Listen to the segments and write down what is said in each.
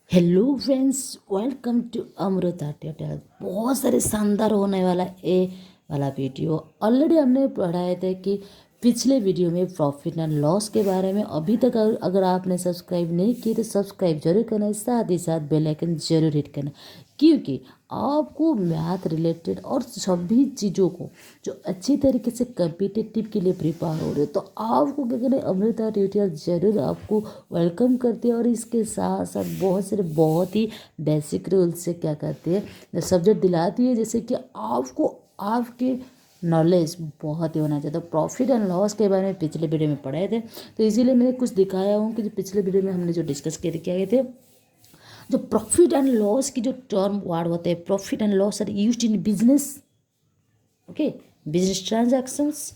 Hello friends, welcome to Amrita tutorial. बहुत सारे शानदार होने वाला ये वाला वीडियो ऑलरेडी हमने पढ़ाए थे कि पिछले वीडियो में प्रॉफिट एंड लॉस के बारे में। अभी तक अगर आपने सब्सक्राइब नहीं किए तो सब्सक्राइब जरूर करना, साथ ही साथ बेल आइकन जरूर हिट करना, क्योंकि आपको मैथ रिलेटेड और सभी चीज़ों को जो अच्छी तरीके से कम्पिटिटिव के लिए प्रिपेयर हो रहे हो तो आपको क्या करें, अमृता ट्यूटोरियल जरूर आपको वेलकम करते हैं। और इसके साथ साथ बहुत सारे बहुत ही बेसिक रूल्स से क्या करते हैं, सब्जेक्ट दिलाती है, जैसे कि आपको आपके नॉलेज बहुत ही होना चाहिए। तो प्रॉफिट एंड लॉस के बारे में पिछले वीडियो में पढ़ाए थे, तो इसीलिए मैंने कुछ दिखाया हूँ कि जो पिछले वीडियो में हमने जो डिस्कस किए थे, जो प्रॉफिट एंड लॉस की जो टर्म वर्ड होते हैं, profit and loss are used in business. Okay, business transactions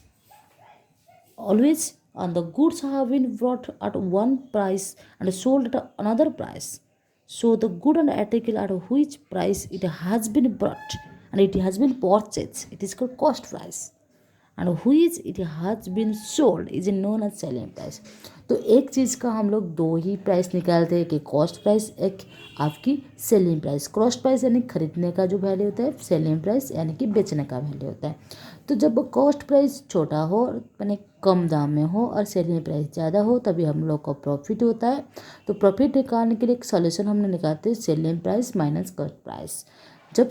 always, and the goods have been brought at one price and sold at another price. So the good and article at which price it has been brought and it has been purchased, it is called cost price, and which it has been sold is known as selling price. तो एक चीज़ का हम लोग दो ही price निकालते हैं, कि cost price, एक आपकी सेलिंग प्राइस। कॉस्ट प्राइस यानी खरीदने का जो वैल्यू होता है, सेलिंग प्राइस यानी कि बेचने का वैल्यू होता है। तो जब कॉस्ट प्राइस छोटा हो यानी कम दाम में हो और सेलिंग प्राइस ज़्यादा हो, तभी हम लोग को प्रॉफिट होता है। तो प्रॉफिट निकालने के लिए एक सॉल्यूशन हमने निकालते हैं, selling price minus cost price. जब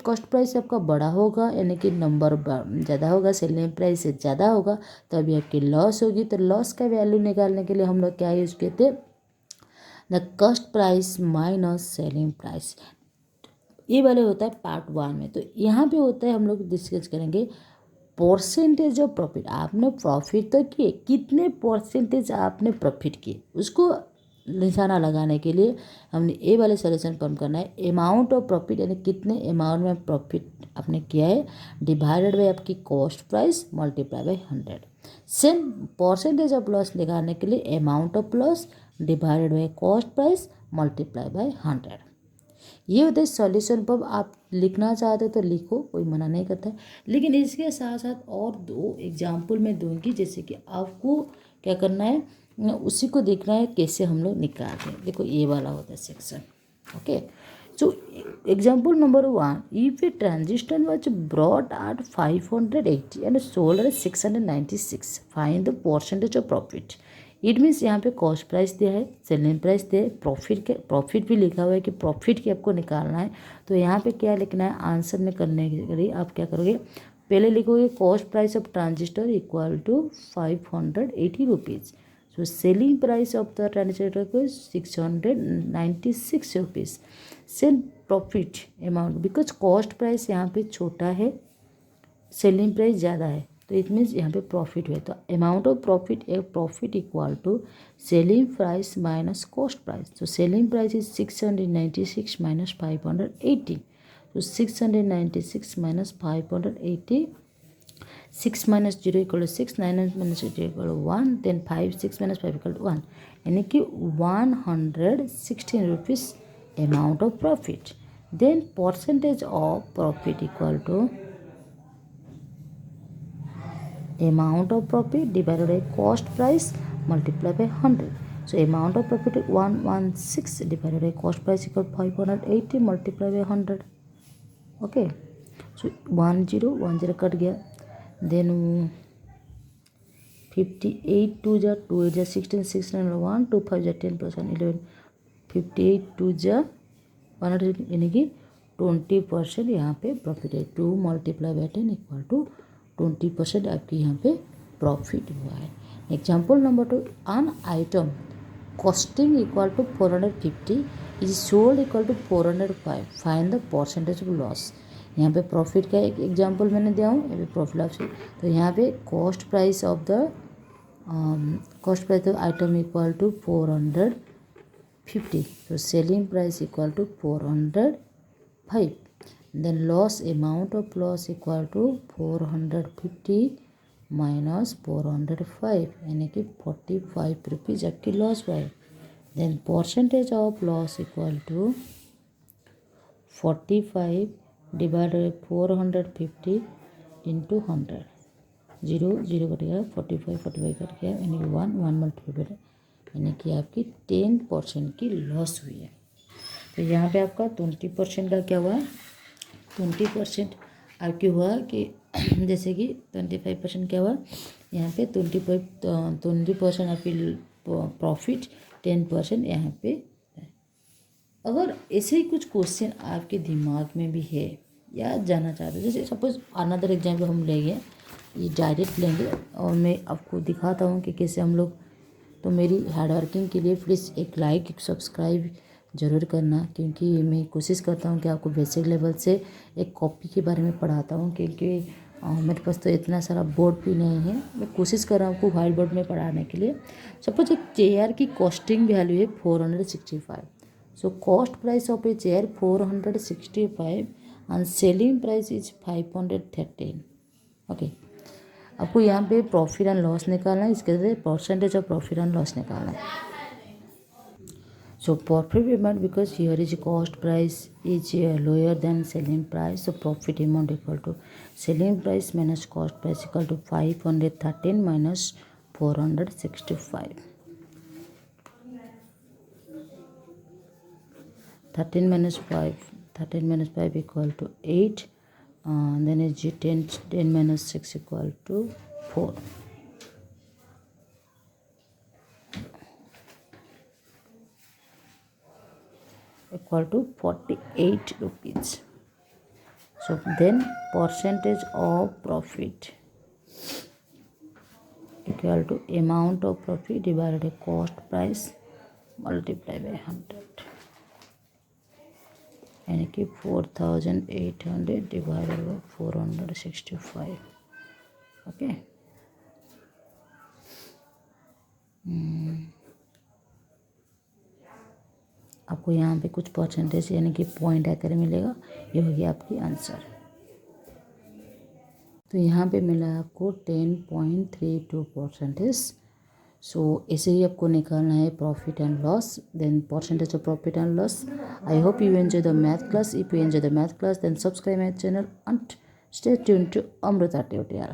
कॉस्ट प्राइस आपका बड़ा होगा यानी कि नंबर ज़्यादा होगा, सेलिंग प्राइस से ज़्यादा होगा, तो अभी आपकी लॉस होगी। तो लॉस का वैल्यू निकालने के लिए हम लोग क्या यूज़ करते हैं, the cost price minus selling price. ये वाले होता है पार्ट 1 में। तो यहाँ पे होता है, हम लोग डिस्कस करेंगे परसेंटेज ऑफ प्रॉफिट। आपने प्रॉफिट तो किए, कितने परसेंटेज आपने प्रॉफिट किए, उसको निशाना लगाने के लिए हमने ए वाले सॉल्यूशन फॉर्म करना है। अमाउंट ऑफ प्रॉफिट यानी कितने अमाउंट में प्रॉफिट आपने किया है, डिवाइडेड बाई आपकी cost price multiply by 100। Same percentage of loss निकालने के लिए amount of loss divided by cost price multiply by 100। ये होता है सॉल्यूशन। पर आप लिखना चाहते हो तो लिखो, कोई मना नहीं करता है, लेकिन इसके साथ साथ और दो एग्जाम्पल मैं दूंगी, जैसे कि आपको क्या करना है, उसी को देखना है कैसे हम लोग निकालते हैं। देखो ये वाला होता है section. Okay, so example number 1, if a transistor was brought at 580 and sold at 696, find the percentage of profit. It means यहाँ पे कॉस्ट प्राइस दिया है, सेलिंग प्राइस दिया है, प्रॉफिट भी लिखा हुआ है कि प्रॉफिट की आपको निकालना है। तो यहाँ पे क्या लिखना है, आंसर में करने के लिए आप क्या करोगे, पहले लिखोगे cost price of transistor equal to 580 rupees. So selling price of the transistor को 696 rupees. Sell profit amount, because cost price यहाँ पे छोटा है, सेलिंग प्राइस ज़्यादा है, तो इट मीन्स यहाँ पे प्रॉफिट हुआ। तो amount of profit equal to selling price minus cost price. तो सेलिंग प्राइस इज 696 माइनस 580। तो 696 minus 580, 6 minus 0 equal to 6, 9 minus 0 equal to 1, then 5, 6 minus 5 equal to 1, यानी कि 116 rupees amount of profit. Then percentage of profit equal to amount of profit divided by cost price multiplied by 100. So amount of profit 116 divided by cost price equal 580 multiplied by 100. Okay, so 10 cut गया, then 58 2 जा 2 8 जा 16 6 9 1 2 5 जा 10 + 1 11 58 2 जा 100 यानी कि 20% यहाँ पे profit है। 2 मल्टीप्लाई बाई 10 इक्वल टू 20% आपकी यहाँ पे प्रॉफिट हुआ है। Example number 2, an item costing equal to 450 is sold equal to 405, find the percentage of loss. यहाँ पे प्रॉफिट का एक एग्जाम्पल मैंने दिया हूँ, यहाँ पे प्रॉफिट ऑफ। तो यहाँ पे cost price of item equal to 450, तो selling price equal to 405, then loss, amount of loss equal to 450 minus 405 यानी कि 45 रुपीज़ आपकी लॉस हुआ है। Then percentage of loss equal to 45 divided 450 into 100, 0 0 कट गया, 45 कट गया, यानी कि 1 मल्टीप्लाई यानी कि आपकी 10% की लॉस हुई है। तो यहाँ पे आपका 20% का क्या हुआ, 20% आपकी हुआ कि जैसे कि 25% क्या हुआ, यहाँ पे 20% आपकी प्रॉफिट, 10% यहाँ पे। अगर ऐसे ही कुछ क्वेश्चन आपके दिमाग में भी है या जानना चाहते हो, जैसे सपोज अनदर एग्जाम्पल हम लेंगे, ये डायरेक्ट लेंगे और मैं आपको दिखाता हूँ कि कैसे हम लोग। तो मेरी हार्ड वर्किंग के लिए प्लीज़ एक लाइक एक सब्सक्राइब ज़रूर करना, क्योंकि मैं कोशिश करता हूँ कि आपको बेसिक लेवल से एक कॉपी के बारे में पढ़ाता हूँ, क्योंकि मेरे पास तो इतना सारा बोर्ड भी नहीं है। मैं कोशिश कर रहा हूँ आपको व्हाइट बोर्ड में पढ़ाने के लिए। सपोज एक चेयर की कॉस्टिंग वैल्यू है 465, so cost price of a chair 465 and selling price is 513. Okay, आपको यहाँ पे प्रॉफिट एंड लॉस निकालना है, इसके लिए percentage of profit and loss निकालना है। So profit amount, because here is cost price is lower than selling price, so profit amount equal to selling price minus cost price equal to 513 minus 465. 13 minus 5 equal to 8, then is 10 minus 6 equal to 4. Equal to 48 rupees. So then percentage of profit equal to amount of profit divided by cost price multiplied by 100. यानी कि 4800 divided by 465. Okay, आपको यहाँ पे कुछ percentage यानी कि point आकर मिलेगा, ये होगी आपकी आंसर। तो यहाँ पे मिला आपको 10.32%। सो ऐसे ही आपको निकालना है profit and loss, then percentage of profit and loss. I hope you enjoy the math class. If you enjoy the math class, then subscribe my channel and stay tuned to Amrita Tutorial.